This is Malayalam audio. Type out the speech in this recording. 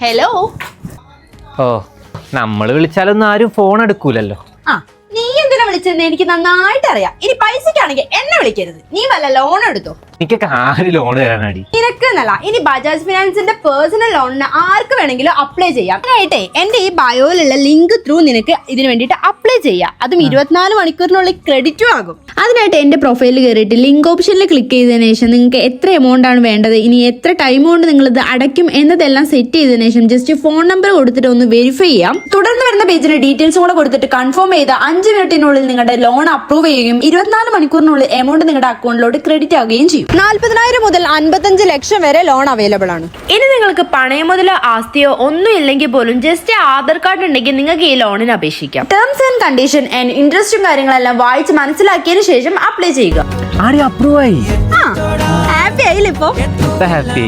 ഹലോ. ഓ, നമ്മള് വിളിച്ചാലൊന്നും ആരും ഫോൺ എടുക്കൂലല്ലോ. ആ, നീ എന്തിനാ വിളിച്ചതെന്ന് എനിക്ക് നന്നായിട്ട് അറിയാം. ഇനി പൈസക്കാണെങ്കിൽ എന്നെ വിളിക്കരുത്. നീ വല്ല ലോൺ എടുത്തോ. എനിക്കൊക്കെ ആര് ലോൺ തരാനടി? നിനക്ക് എന്നല്ല, ഇനി ബജാജ് ഫിനാൻസിന്റെ പേഴ്സണൽ ലോണിന് ആർക്ക് വേണമെങ്കിലും അപ്ലൈ ചെയ്യാം. അതിനായിട്ടേ എന്റെ ഈ ബയോയിലുള്ള ലിങ്ക് ത്രൂ നിനക്ക് ഇതിന് വേണ്ടിയിട്ട് അപ്ലൈ ചെയ്യാം. അതും 24 മണിക്കൂറിനുള്ളിൽ ക്രെഡിറ്റും ആകും. അതിനായിട്ട് എന്റെ പ്രൊഫൈലിൽ കയറിയിട്ട് ലിങ്ക് ഓപ്ഷനിൽ ക്ലിക്ക് ചെയ്തതിനു ശേഷം നിങ്ങൾക്ക് എത്ര എമൗണ്ട് ആണ് വേണ്ടത്, ഇനി എത്ര ടൈം കൊണ്ട് നിങ്ങൾ ഇത് അടയ്ക്കും എന്നതെല്ലാം സെറ്റ് ചെയ്തതിനു ശേഷം ജസ്റ്റ് ഫോൺ നമ്പർ കൊടുത്തിട്ട് ഒന്ന് വെരിഫൈ ചെയ്യാം. തുടർന്ന് വരുന്ന പേജിന് ഡീറ്റെയിൽസും കൂടെ കൊടുത്തിട്ട് കൺഫേം ചെയ്ത് 5 മിനിറ്റിനുള്ളിൽ നിങ്ങളുടെ ലോൺ അപ്രൂവ് ചെയ്യുകയും 24 മണിക്കൂറിനുള്ളിൽ എമൗണ്ട് നിങ്ങളുടെ അക്കൗണ്ടിലോട്ട് ക്രെഡിറ്റ് ആവുകയും ചെയ്യും. 40,000 മുതൽ 55 ലക്ഷം വരെ ലോൺ അവൈലബിൾ ആണ്. ഇനി നിങ്ങൾക്ക് പണയം മുതലോ ആസ്തിയോ ഒന്നും ഇല്ലെങ്കിൽ പോലും ജസ്റ്റ് ആധാർ കാർഡ് ഉണ്ടെങ്കിൽ നിങ്ങൾക്ക് ഈ ലോണിന് അപേക്ഷിക്കാം. ടേംസ് ആൻഡ് കണ്ടീഷൻ ആൻഡ് ഇൻട്രസ്റ്റും കാര്യങ്ങളെല്ലാം വായിച്ച് മനസ്സിലാക്കിയതിനു ശേഷം അപ്ലൈ ചെയ്യുക. അപ്രൂവ് ആയി. ഹാപ്പി ആയില്ലേ ഇപ്പൊ? ഹാപ്പി.